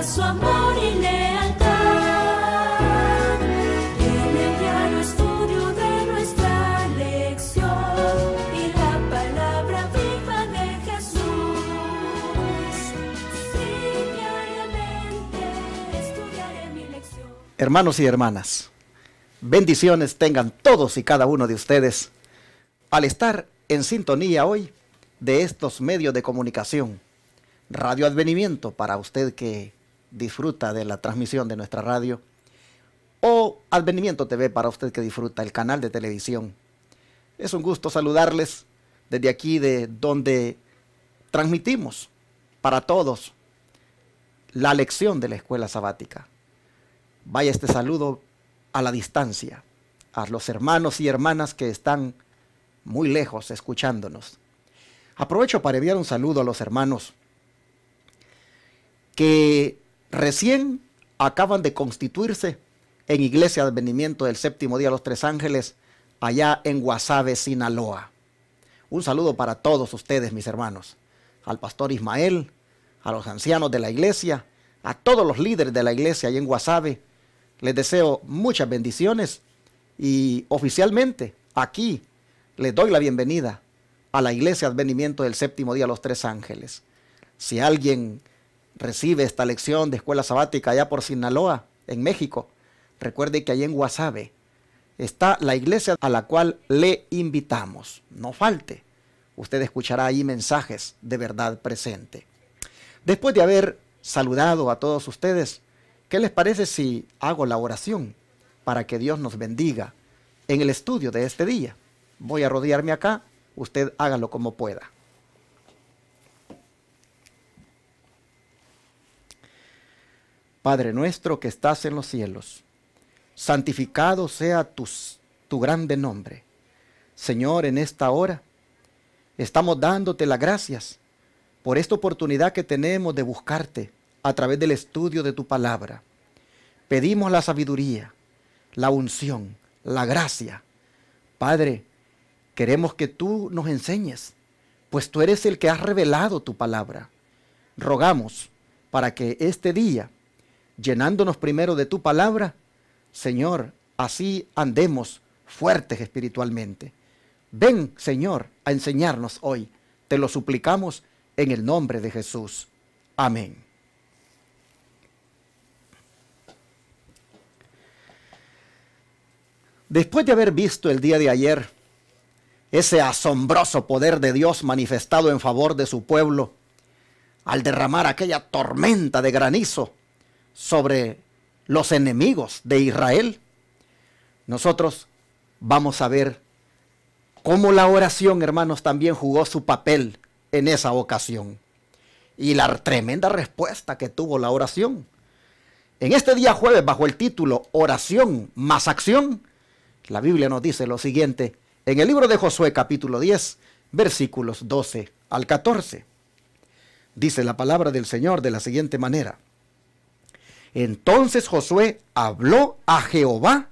refleja su amor y lealtad. En el diario estudio de nuestra lección y la palabra viva de Jesús. Sí, diariamente estudiaré mi lección. Hermanos y hermanas, bendiciones tengan todos y cada uno de ustedes al estar en sintonía hoy de estos medios de comunicación. Radio Advenimiento para usted que disfruta de la transmisión de nuestra radio, o Advenimiento TV para usted que disfruta el canal de televisión. Es un gusto saludarles desde aquí, de donde transmitimos para todos la lección de la escuela sabática. Vaya este saludo a la distancia, a los hermanos y hermanas que están muy lejos escuchándonos. Aprovecho para enviar un saludo a los hermanos que recién acaban de constituirse en Iglesia de Advenimiento del Séptimo Día de los Tres Ángeles, allá en Guasave, Sinaloa. Un saludo para todos ustedes, mis hermanos, al pastor Ismael, a los ancianos de la iglesia, a todos los líderes de la iglesia allá en Guasave. Les deseo muchas bendiciones y oficialmente aquí les doy la bienvenida a la Iglesia de Advenimiento del Séptimo Día de los Tres Ángeles. Si alguien recibe esta lección de escuela sabática allá por Sinaloa, en México, recuerde que allá en Guasave está la iglesia a la cual le invitamos. No falte, usted escuchará ahí mensajes de verdad presente. Después de haber saludado a todos ustedes, ¿qué les parece si hago la oración para que Dios nos bendiga en el estudio de este día? Voy a rodearme acá, usted hágalo como pueda. Padre nuestro que estás en los cielos, santificado sea tu grande nombre. Señor, en esta hora estamos dándote las gracias por esta oportunidad que tenemos de buscarte a través del estudio de tu palabra. Pedimos la sabiduría, la unción, la gracia. Padre, queremos que tú nos enseñes, pues tú eres el que has revelado tu palabra. Rogamos para que este día, llenándonos primero de tu palabra, Señor, así andemos fuertes espiritualmente. Ven, Señor, a enseñarnos hoy. Te lo suplicamos en el nombre de Jesús. Amén. Después de haber visto el día de ayer ese asombroso poder de Dios manifestado en favor de su pueblo, al derramar aquella tormenta de granizo sobre los enemigos de Israel, nosotros vamos a ver cómo la oración, hermanos, también jugó su papel en esa ocasión. Y la tremenda respuesta que tuvo la oración. En este día jueves, bajo el título Oración más Acción, la Biblia nos dice lo siguiente, en el libro de Josué capítulo 10, versículos 12 al 14. Dice la palabra del Señor de la siguiente manera. Entonces Josué habló a Jehová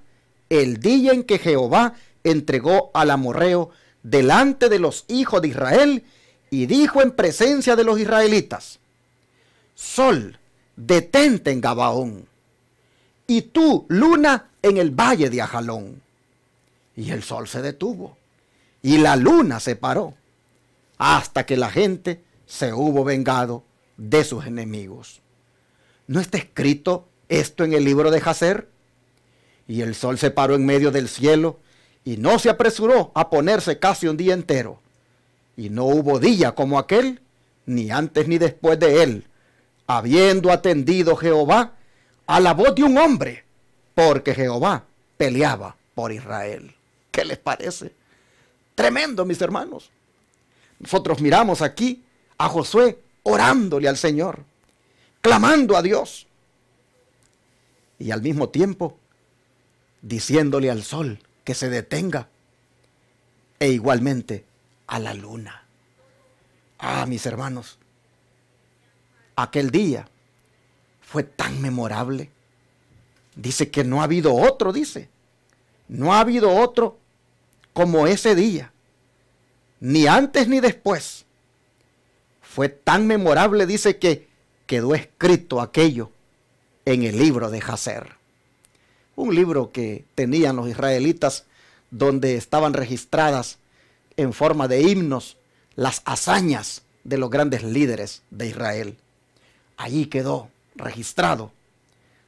el día en que Jehová entregó al amorreo delante de los hijos de Israel y dijo en presencia de los israelitas: Sol, detente en Gabaón, y tú, luna, en el valle de Ajalón. Y el sol se detuvo, y la luna se paró, hasta que la gente se hubo vengado de sus enemigos. ¿No está escrito esto en el libro de Jacer? Y el sol se paró en medio del cielo, y no se apresuró a ponerse casi un día entero. Y no hubo día como aquel, ni antes ni después de él, habiendo atendido Jehová a la voz de un hombre, porque Jehová peleaba por Israel. ¿Qué les parece? Tremendo, mis hermanos. Nosotros miramos aquí a Josué orándole al Señor, clamando a Dios, y al mismo tiempo diciéndole al sol que se detenga, e igualmente a la luna. Ah, mis hermanos, aquel día fue tan memorable. Dice que no ha habido otro, no ha habido otro como ese día, ni antes ni después. Fue tan memorable, dice, que quedó escrito aquello en el libro de Jacer. Un libro que tenían los israelitas donde estaban registradas en forma de himnos las hazañas de los grandes líderes de Israel. Allí quedó registrado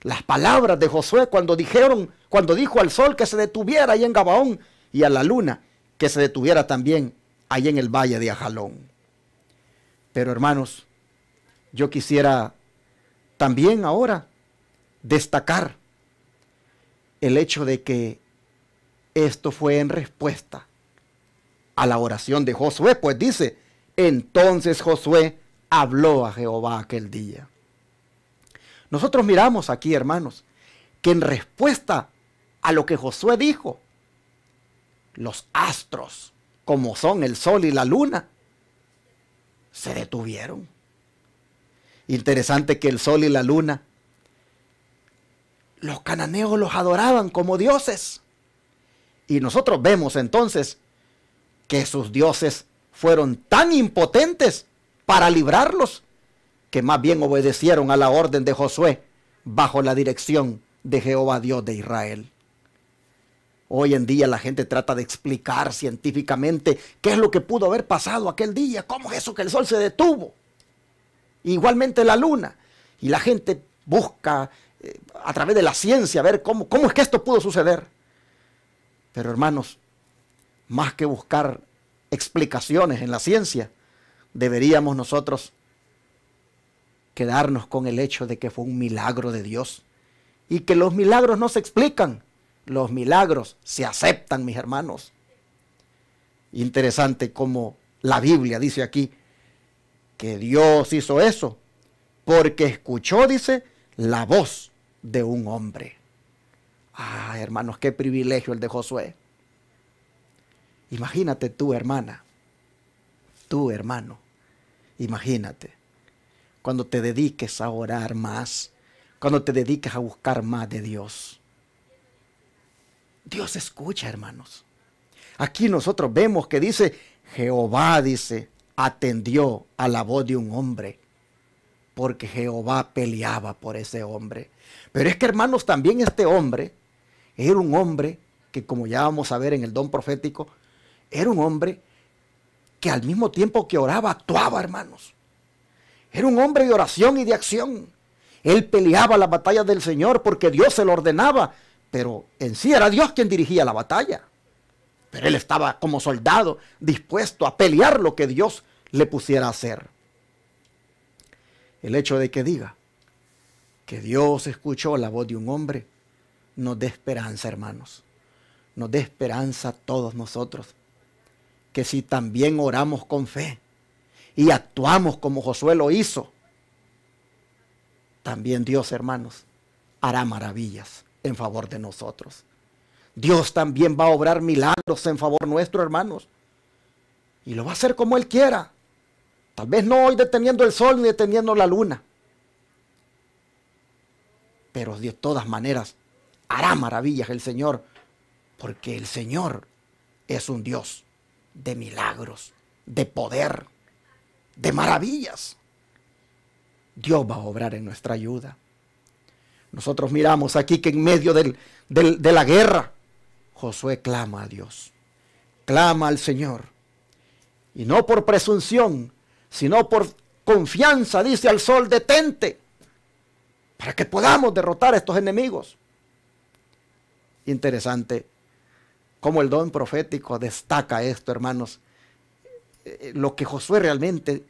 las palabras de Josué cuando dijo al sol que se detuviera ahí en Gabaón y a la luna que se detuviera también ahí en el valle de Ajalón. Pero hermanos, yo quisiera también ahora destacar el hecho de que esto fue en respuesta a la oración de Josué, pues dice, entonces Josué habló a Jehová aquel día. Nosotros miramos aquí, hermanos, que en respuesta a lo que Josué dijo, los astros, como son el sol y la luna, se detuvieron. Interesante que el sol y la luna, los cananeos los adoraban como dioses. Y nosotros vemos entonces que sus dioses fueron tan impotentes para librarlos, que más bien obedecieron a la orden de Josué bajo la dirección de Jehová Dios de Israel. Hoy en día la gente trata de explicar científicamente qué es lo que pudo haber pasado aquel día, cómo es eso que el sol se detuvo, igualmente la luna, y la gente busca a través de la ciencia ver cómo es que esto pudo suceder. Pero hermanos, más que buscar explicaciones en la ciencia, deberíamos nosotros quedarnos con el hecho de que fue un milagro de Dios y que los milagros no se explican, los milagros se aceptan, mis hermanos. Interesante como la Biblia dice aquí que Dios hizo eso porque escuchó, dice, la voz de un hombre. Ah, hermanos, qué privilegio el de Josué. Imagínate tú, hermana, tú, hermano, imagínate cuando te dediques a orar más, cuando te dediques a buscar más de Dios. Dios escucha, hermanos. Aquí nosotros vemos que dice, Jehová, dice, atendió a la voz de un hombre, porque Jehová peleaba por ese hombre. Pero es que, hermanos, también este hombre era un hombre que, como ya vamos a ver en el don profético, era un hombre que al mismo tiempo que oraba, actuaba, hermanos. Era un hombre de oración y de acción. Él peleaba las batallas del Señor porque Dios se lo ordenaba, pero en sí era Dios quien dirigía la batalla. Pero él estaba como soldado, dispuesto a pelear lo que Dios le pusiera a hacer. El hecho de que diga que Dios escuchó la voz de un hombre, nos dé esperanza, hermanos. Nos dé esperanza a todos nosotros. Que si también oramos con fe y actuamos como Josué lo hizo, también Dios, hermanos, hará maravillas en favor de nosotros. Dios también va a obrar milagros en favor nuestro, hermanos. Y lo va a hacer como Él quiera. Tal vez no hoy deteniendo el sol ni deteniendo la luna. Pero de todas maneras hará maravillas el Señor. Porque el Señor es un Dios de milagros, de poder, de maravillas. Dios va a obrar en nuestra ayuda. Nosotros miramos aquí que en medio de la guerra, Josué clama a Dios. Clama al Señor. Y no por presunción, sino por confianza, dice al sol, detente, para que podamos derrotar a estos enemigos. Interesante cómo el don profético destaca esto, hermanos. Lo que Josué realmente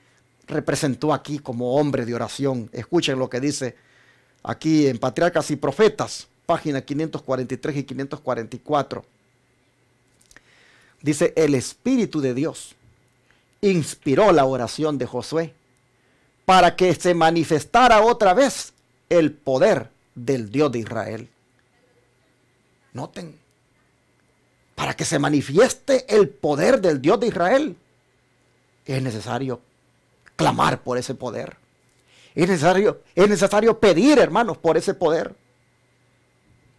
representó aquí como hombre de oración. Escuchen lo que dice aquí en Patriarcas y Profetas, página 543 y 544. Dice, el Espíritu de Dios inspiró la oración de Josué para que se manifestara otra vez el poder del Dios de Israel. Noten, para que se manifieste el poder del Dios de Israel, es necesario clamar por ese poder. Es necesario pedir, hermanos, por ese poder.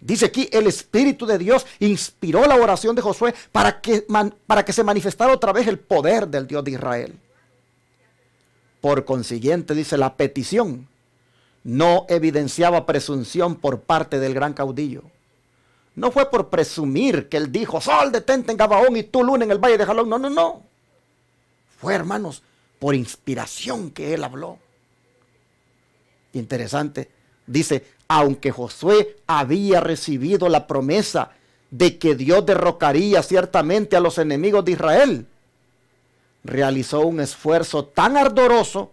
Dice aquí, el Espíritu de Dios inspiró la oración de Josué para que se manifestara otra vez el poder del Dios de Israel. Por consiguiente, dice, la petición no evidenciaba presunción por parte del gran caudillo. No fue por presumir que él dijo, sol detente en Gabaón y tú luna en el valle de Jalón. No, no, no. Fue, hermanos, por inspiración que él habló. Interesante. Dice, aunque Josué había recibido la promesa de que Dios derrocaría ciertamente a los enemigos de Israel, realizó un esfuerzo tan ardoroso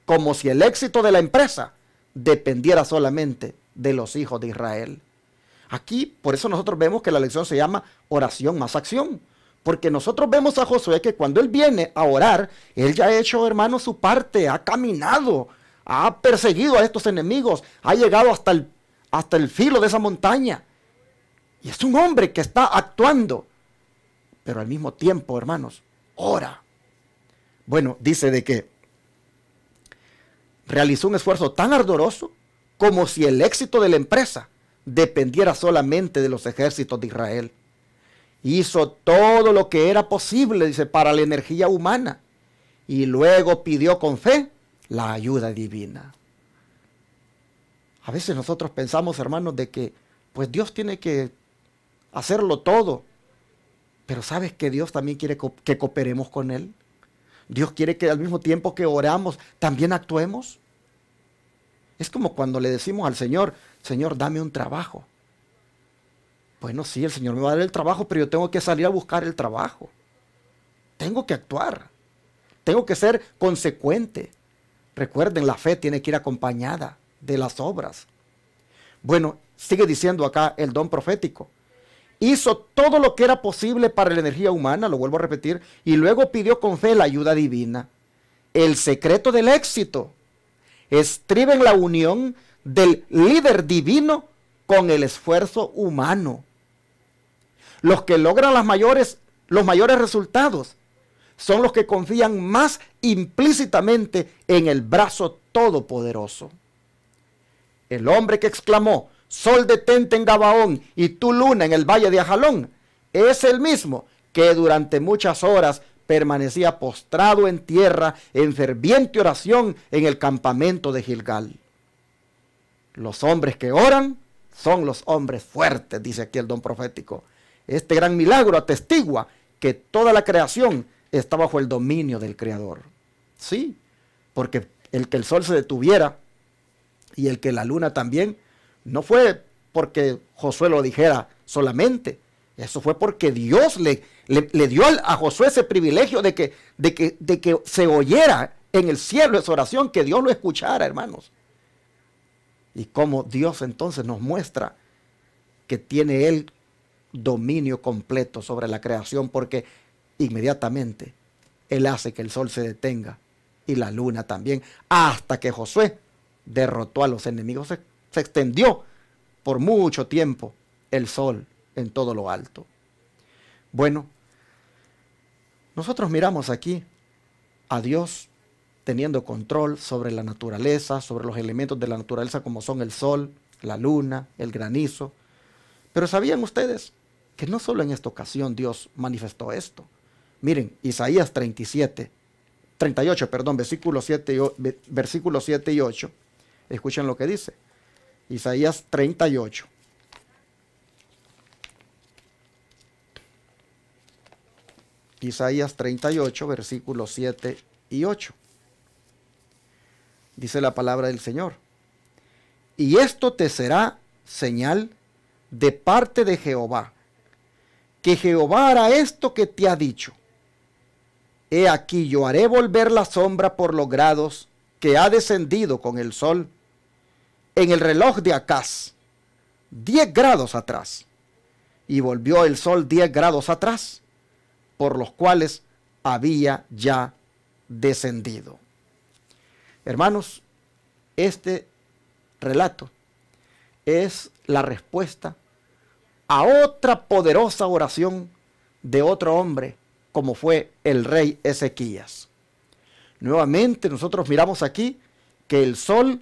como si el éxito de la empresa dependiera solamente de los hijos de Israel. Aquí, por eso nosotros vemos que la lección se llama oración más acción. Porque nosotros vemos a Josué que cuando él viene a orar, él ya ha hecho, hermano, su parte, ha caminado, ha perseguido a estos enemigos, ha llegado hasta el filo de esa montaña. Y es un hombre que está actuando, pero al mismo tiempo, hermanos, ora. Bueno, dice de que realizó un esfuerzo tan ardoroso como si el éxito de la empresa dependiera solamente de los ejércitos de Israel. Hizo todo lo que era posible, dice, para la energía humana. Y luego pidió con fe la ayuda divina. A veces nosotros pensamos, hermanos, de que pues Dios tiene que hacerlo todo. Pero ¿sabes que Dios también quiere que cooperemos con Él? Dios quiere que al mismo tiempo que oramos, también actuemos. Es como cuando le decimos al Señor, Señor, dame un trabajo. Bueno, sí, el Señor me va a dar el trabajo, pero yo tengo que salir a buscar el trabajo. Tengo que actuar. Tengo que ser consecuente. Recuerden, la fe tiene que ir acompañada de las obras. Bueno, sigue diciendo acá el don profético. Hizo todo lo que era posible para la energía humana, lo vuelvo a repetir, y luego pidió con fe la ayuda divina. El secreto del éxito estriba en la unión del líder divino con el esfuerzo humano. Los que logran los mayores resultados son los que confían más implícitamente en el brazo todopoderoso. El hombre que exclamó, sol detente en Gabaón y tú luna en el valle de Ajalón, es el mismo que durante muchas horas permanecía postrado en tierra en ferviente oración en el campamento de Gilgal. Los hombres que oran son los hombres fuertes, dice aquí el don profético. Este gran milagro atestigua que toda la creación está bajo el dominio del Creador. Sí, porque el que el sol se detuviera y el que la luna también, no fue porque Josué lo dijera solamente. Eso fue porque Dios le dio a Josué ese privilegio de que se oyera en el cielo esa oración, que Dios lo escuchara, hermanos. Y cómo Dios entonces nos muestra que tiene Él dominio completo sobre la creación, porque inmediatamente Él hace que el sol se detenga y la luna también, hasta que Josué derrotó a los enemigos. Se extendió por mucho tiempo el sol en todo lo alto. Bueno, nosotros miramos aquí a Dios teniendo control sobre la naturaleza, sobre los elementos de la naturaleza como son el sol, la luna, el granizo. Pero ¿sabían ustedes que no solo en esta ocasión Dios manifestó esto? Miren, Isaías 38, versículos 7 y 8. Escuchen lo que dice. Isaías 38. Isaías 38, versículos 7 y 8. Dice la palabra del Señor. Y esto te será señal de parte de Jehová, que Jehová hará esto que te ha dicho. He aquí yo haré volver la sombra por los grados que ha descendido con el sol en el reloj de Acaz, 10 grados atrás. Y volvió el sol 10 grados atrás, por los cuales había ya descendido. Hermanos, este relato es la respuesta a otra poderosa oración de otro hombre, como fue el rey Ezequías. Nuevamente nosotros miramos aquí que el sol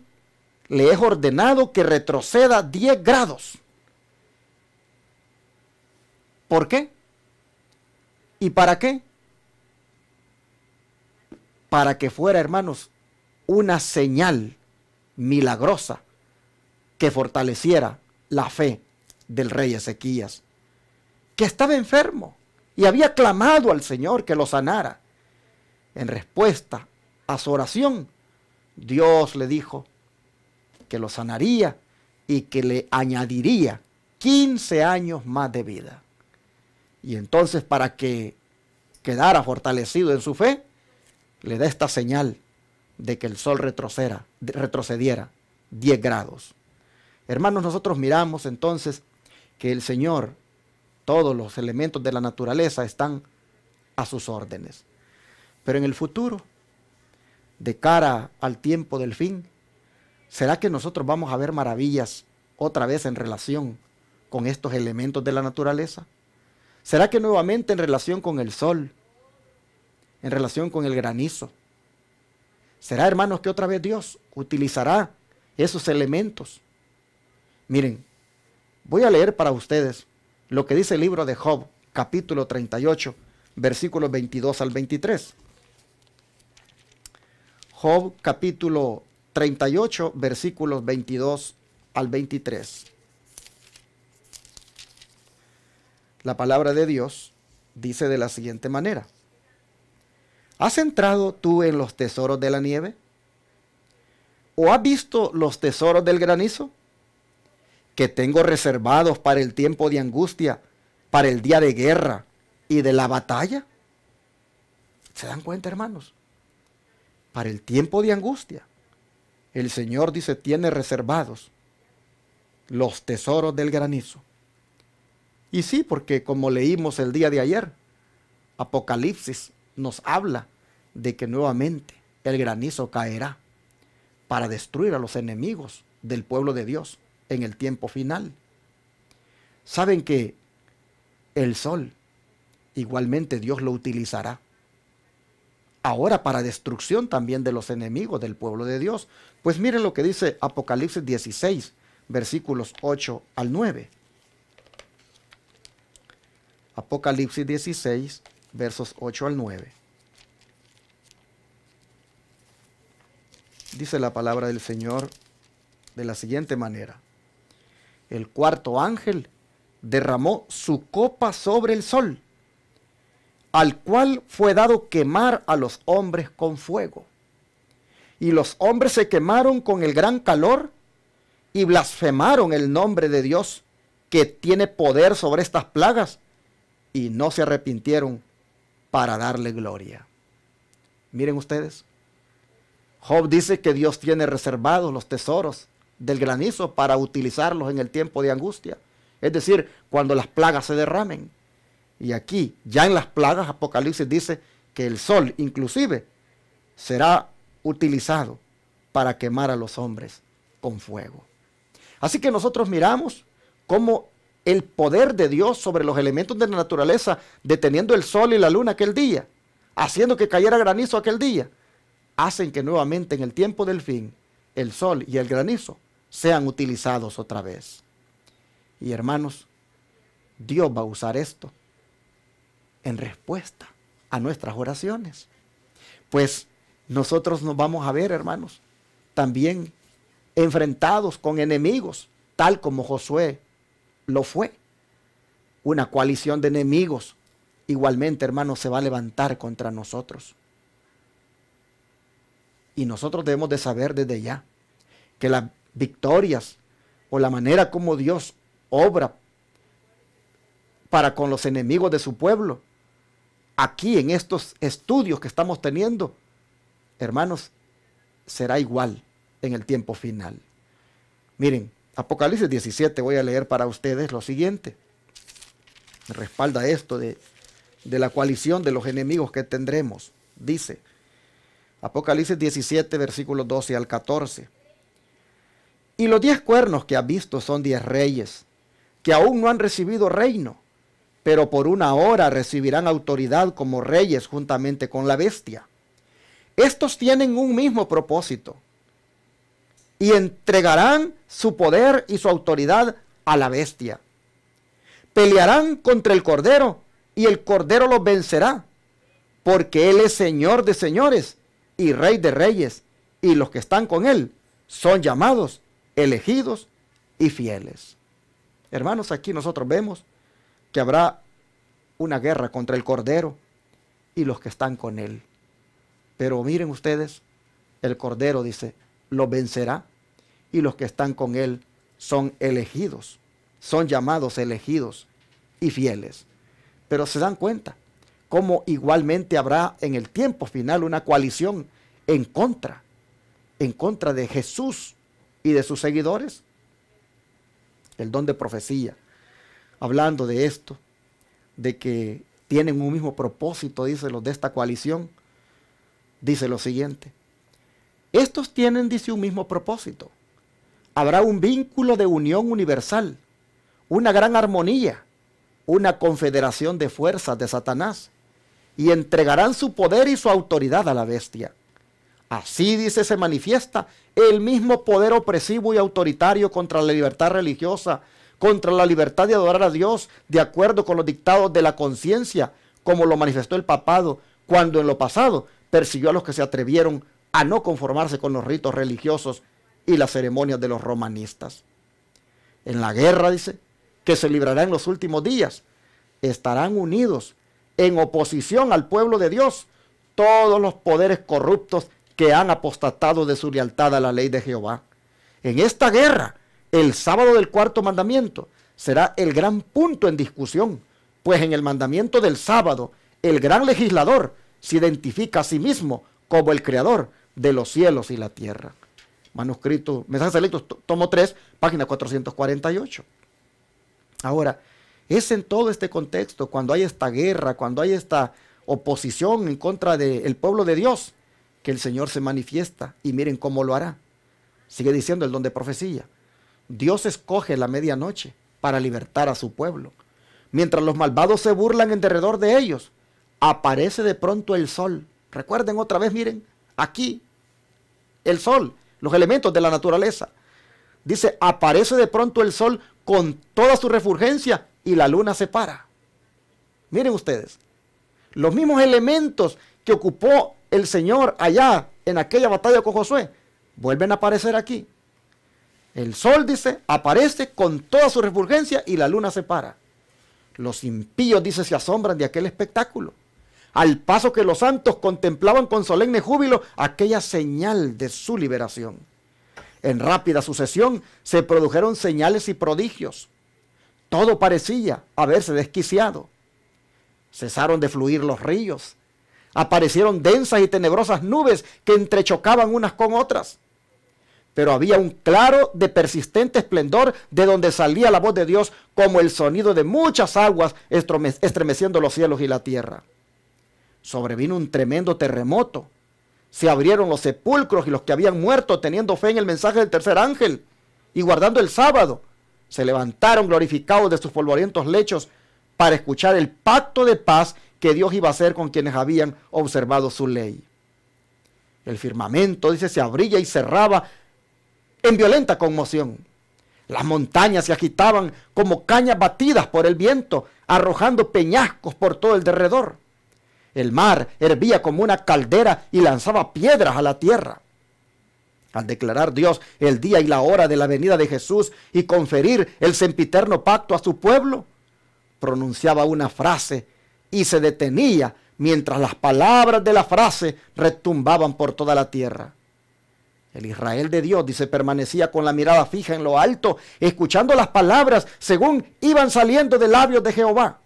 le es ordenado que retroceda 10 grados. ¿Por qué? ¿Y para qué? Para que fuera, hermanos, una señal milagrosa que fortaleciera la fe del rey Ezequías, que estaba enfermo y había clamado al Señor que lo sanara. En respuesta a su oración, Dios le dijo que lo sanaría y que le añadiría 15 años más de vida. Y entonces, para que quedara fortalecido en su fe, le da esta señal de que el sol retrocediera 10 grados. Hermanos, nosotros miramos entonces que el Señor, todos los elementos de la naturaleza están a sus órdenes. Pero en el futuro, de cara al tiempo del fin, ¿será que nosotros vamos a ver maravillas otra vez en relación con estos elementos de la naturaleza? ¿Será que nuevamente en relación con el sol, en relación con el granizo? ¿Será, hermanos, que otra vez Dios utilizará esos elementos? Miren, voy a leer para ustedes lo que dice el libro de Job, capítulo 38, versículos 22 al 23. Job, capítulo 38, versículos 22 al 23. La palabra de Dios dice de la siguiente manera: ¿has entrado tú en los tesoros de la nieve? ¿O has visto los tesoros del granizo? Que tengo reservados para el tiempo de angustia, para el día de guerra y de la batalla. ¿Se dan cuenta, hermanos? Para el tiempo de angustia, el Señor dice, tiene reservados los tesoros del granizo. Y sí, porque como leímos el día de ayer, Apocalipsis nos habla de que nuevamente el granizo caerá para destruir a los enemigos del pueblo de Dios en el tiempo final. Saben que el sol igualmente Dios lo utilizará ahora para destrucción también de los enemigos del pueblo de Dios. Pues miren lo que dice Apocalipsis 16, versículos 8 al 9. Apocalipsis 16, versos 8 al 9. Dice la palabra del Señor de la siguiente manera: el cuarto ángel derramó su copa sobre el sol, al cual fue dado quemar a los hombres con fuego. Y los hombres se quemaron con el gran calor y blasfemaron el nombre de Dios, que tiene poder sobre estas plagas, y no se arrepintieron para darle gloria. Miren ustedes, Job dice que Dios tiene reservados los tesoros del granizo para utilizarlos en el tiempo de angustia, es decir, cuando las plagas se derramen. Y aquí, ya en las plagas, Apocalipsis dice que el sol inclusive será utilizado para quemar a los hombres con fuego. Así que nosotros miramos cómo el poder de Dios sobre los elementos de la naturaleza, deteniendo el sol y la luna aquel día, haciendo que cayera granizo aquel día, hacen que nuevamente en el tiempo del fin, el sol y el granizo sean utilizados otra vez. Y hermanos, Dios va a usar esto en respuesta a nuestras oraciones. Pues nosotros nos vamos a ver, hermanos, también enfrentados con enemigos, tal como Josué lo fue. Una coalición de enemigos igualmente, hermanos, se va a levantar contra nosotros. Y nosotros debemos de saber desde ya que las victorias o la manera como Dios obra para con los enemigos de su pueblo, aquí en estos estudios que estamos teniendo, hermanos, será igual en el tiempo final. Miren, Apocalipsis 17, voy a leer para ustedes lo siguiente. Respalda esto de la coalición de los enemigos que tendremos. Dice, Apocalipsis 17, versículos 12 al 14. Y los 10 cuernos que has visto son 10 reyes, que aún no han recibido reino, pero por una hora recibirán autoridad como reyes juntamente con la bestia. Estos tienen un mismo propósito, y entregarán su poder y su autoridad a la bestia. Pelearán contra el Cordero, y el Cordero los vencerá, porque Él es Señor de señores y Rey de reyes, y los que están con Él son llamados, elegidos y fieles. Hermanos, aquí nosotros vemos que habrá una guerra contra el Cordero y los que están con él. Pero miren ustedes, el Cordero dice, lo vencerá, y los que están con él son elegidos, son llamados, elegidos y fieles. Pero se dan cuenta cómo igualmente habrá en el tiempo final una coalición en contra de Jesús y de sus seguidores. El don de profecía, hablando de esto, de que tienen un mismo propósito, dice los de esta coalición, dice lo siguiente: estos tienen, dice, un mismo propósito. Habrá un vínculo de unión universal, una gran armonía, una confederación de fuerzas de Satanás, y entregarán su poder y su autoridad a la bestia. Así, dice, se manifiesta el mismo poder opresivo y autoritario contra la libertad religiosa, contra la libertad de adorar a Dios de acuerdo con los dictados de la conciencia, como lo manifestó el papado cuando en lo pasado persiguió a los que se atrevieron a no conformarse con los ritos religiosos y las ceremonias de los romanistas. En la guerra, dice, que se librará en los últimos días, estarán unidos en oposición al pueblo de Dios todos los poderes corruptos que han apostatado de su lealtad a la ley de Jehová. En esta guerra, el sábado del cuarto mandamiento será el gran punto en discusión, pues en el mandamiento del sábado, el gran legislador se identifica a sí mismo como el creador de los cielos y la tierra. Manuscrito, Mensajes Selectos, tomo 3, página 448. Ahora, es en todo este contexto, cuando hay esta guerra, cuando hay esta oposición en contra del pueblo de Dios, que el Señor se manifiesta, y miren cómo lo hará. Sigue diciendo el don de profecía: Dios escoge la medianoche para libertar a su pueblo. Mientras los malvados se burlan en derredor de ellos, aparece de pronto el sol. Recuerden otra vez, miren, aquí, el sol, los elementos de la naturaleza. Dice, aparece de pronto el sol con toda su refulgencia y la luna se para. Miren ustedes, los mismos elementos que ocupó el Señor allá en aquella batalla con Josué, vuelven a aparecer aquí. El sol, dice, aparece con toda su refulgencia y la luna se para. Los impíos, dice, se asombran de aquel espectáculo, al paso que los santos contemplaban con solemne júbilo aquella señal de su liberación. En rápida sucesión se produjeron señales y prodigios. Todo parecía haberse desquiciado. Cesaron de fluir los ríos. Aparecieron densas y tenebrosas nubes que entrechocaban unas con otras. Pero había un claro de persistente esplendor de donde salía la voz de Dios como el sonido de muchas aguas estremeciendo los cielos y la tierra. Sobrevino un tremendo terremoto. Se abrieron los sepulcros y los que habían muerto teniendo fe en el mensaje del tercer ángel y guardando el sábado, se levantaron glorificados de sus polvorientos lechos para escuchar el pacto de paz que Dios iba a hacer con quienes habían observado su ley. El firmamento, dice, se abría y cerraba en violenta conmoción. Las montañas se agitaban como cañas batidas por el viento, arrojando peñascos por todo el derredor. El mar hervía como una caldera y lanzaba piedras a la tierra. Al declarar Dios el día y la hora de la venida de Jesús y conferir el sempiterno pacto a su pueblo, pronunciaba una frase y se detenía mientras las palabras de la frase retumbaban por toda la tierra. El Israel de Dios, dice, permanecía con la mirada fija en lo alto, escuchando las palabras según iban saliendo de labios de Jehová,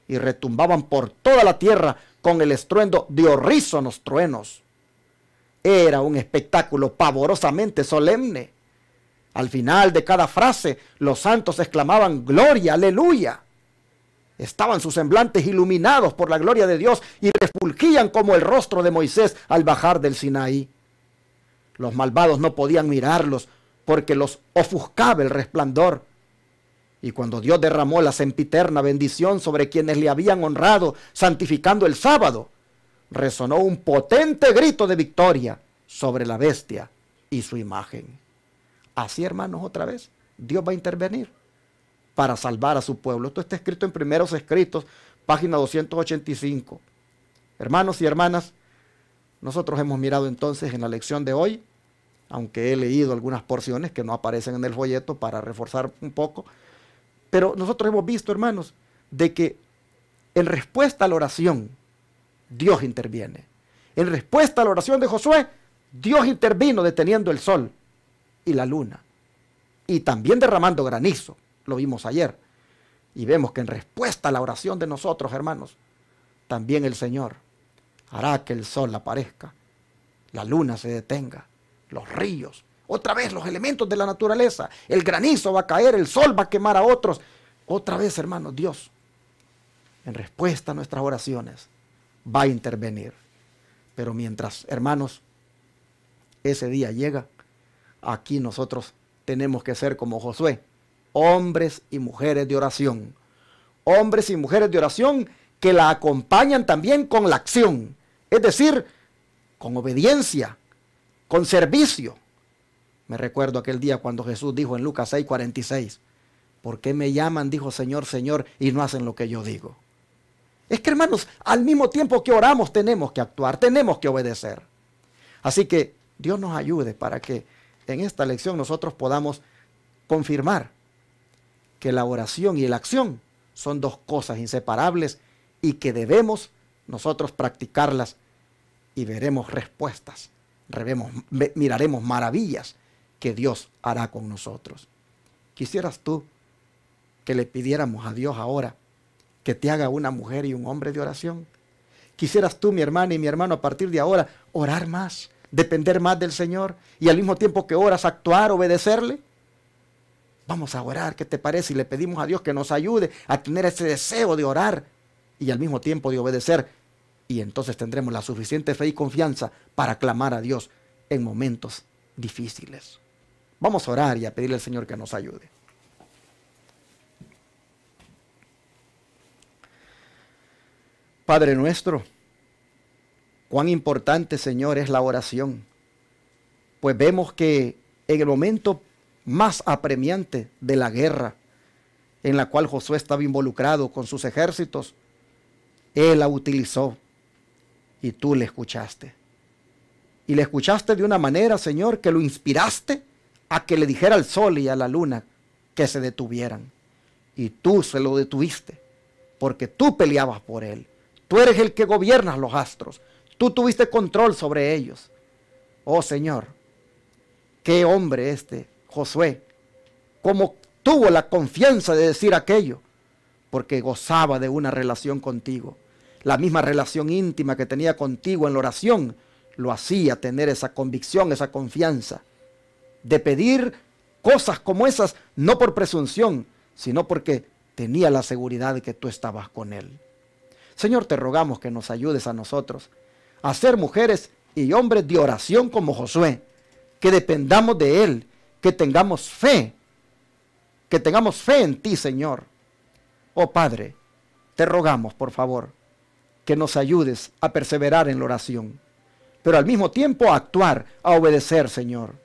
y retumbaban por toda la tierra con el estruendo de horrísonos truenos. Era un espectáculo pavorosamente solemne. Al final de cada frase, los santos exclamaban gloria, aleluya. Estaban sus semblantes iluminados por la gloria de Dios y refulgían como el rostro de Moisés al bajar del Sinaí. Los malvados no podían mirarlos porque los ofuscaba el resplandor. Y cuando Dios derramó la sempiterna bendición sobre quienes le habían honrado, santificando el sábado, resonó un potente grito de victoria sobre la bestia y su imagen. Así, hermanos, otra vez, Dios va a intervenir para salvar a su pueblo. Esto está escrito en Primeros Escritos, página 285. Hermanos y hermanas, nosotros hemos mirado entonces en la lección de hoy aunque he leído algunas porciones que no aparecen en el folleto para reforzar un poco. Pero nosotros hemos visto, hermanos, de que en respuesta a la oración, Dios interviene. En respuesta a la oración de Josué, Dios intervino deteniendo el sol y la luna. Y también derramando granizo, lo vimos ayer. Y vemos que en respuesta a la oración de nosotros, hermanos, también el Señor hará que el sol aparezca, la luna se detenga, los ríos, otra vez los elementos de la naturaleza, el granizo va a caer, el sol va a quemar a otros. Otra vez, hermanos, Dios, en respuesta a nuestras oraciones, va a intervenir. Pero mientras, hermanos, ese día llega, aquí nosotros tenemos que ser como Josué, hombres y mujeres de oración. Hombres y mujeres de oración que la acompañan también con la acción, es decir, con obediencia, con servicio. Me recuerdo aquel día cuando Jesús dijo en Lucas 6:46, ¿por qué me llaman, dijo, Señor, Señor, y no hacen lo que yo digo? Es que, hermanos, al mismo tiempo que oramos tenemos que actuar, tenemos que obedecer. Así que Dios nos ayude para que en esta lección nosotros podamos confirmar que la oración y la acción son dos cosas inseparables y que debemos nosotros practicarlas y veremos respuestas, miraremos maravillas que Dios hará con nosotros. ¿Quisieras tú que le pidiéramos a Dios ahora que te haga una mujer y un hombre de oración? ¿Quisieras tú, mi hermana y mi hermano, a partir de ahora orar más, depender más del Señor y al mismo tiempo que oras actuar, obedecerle? Vamos a orar, ¿qué te parece? Y le pedimos a Dios que nos ayude a tener ese deseo de orar y al mismo tiempo de obedecer. Y entonces tendremos la suficiente fe y confianza para clamar a Dios en momentos difíciles. Vamos a orar y a pedirle al Señor que nos ayude. Padre nuestro, cuán importante, Señor, es la oración. Pues vemos que en el momento más apremiante de la guerra, en la cual Josué estaba involucrado con sus ejércitos, él la utilizó y tú le escuchaste. Y le escuchaste de una manera, Señor, que lo inspiraste a que le dijera al sol y a la luna que se detuvieran. Y tú se lo detuviste, porque tú peleabas por él. Tú eres el que gobiernas los astros. Tú tuviste control sobre ellos. Oh Señor, qué hombre este Josué, cómo tuvo la confianza de decir aquello, porque gozaba de una relación contigo. La misma relación íntima que tenía contigo en la oración, lo hacía tener esa convicción, esa confianza, de pedir cosas como esas, no por presunción, sino porque tenía la seguridad de que tú estabas con él. Señor, te rogamos que nos ayudes a nosotros a ser mujeres y hombres de oración como Josué, que dependamos de él, que tengamos fe en ti, Señor. Oh Padre, te rogamos, por favor, que nos ayudes a perseverar en la oración, pero al mismo tiempo a actuar, a obedecer, Señor.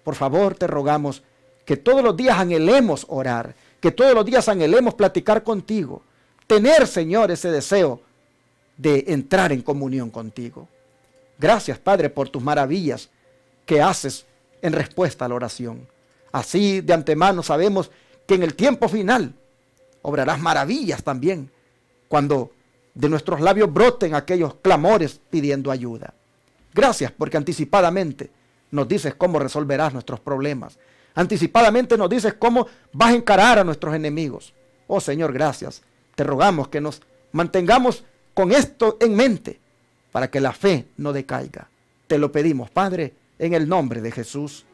Por favor, te rogamos que todos los días anhelemos orar, que todos los días anhelemos platicar contigo, tener, Señor, ese deseo de entrar en comunión contigo. Gracias, Padre, por tus maravillas que haces en respuesta a la oración. Así de antemano sabemos que en el tiempo final obrarás maravillas también, cuando de nuestros labios broten aquellos clamores pidiendo ayuda. Gracias porque anticipadamente nos dices cómo resolverás nuestros problemas. Anticipadamente nos dices cómo vas a encarar a nuestros enemigos. Oh Señor, gracias. Te rogamos que nos mantengamos con esto en mente para que la fe no decaiga. Te lo pedimos, Padre, en el nombre de Jesús.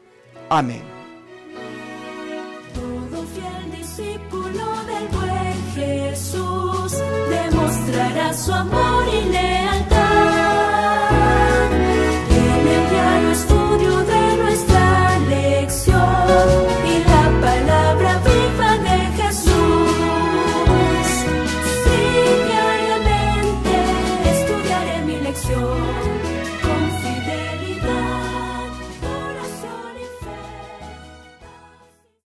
Amén. Todo fiel discípulo del buen Jesús demostrará su amor y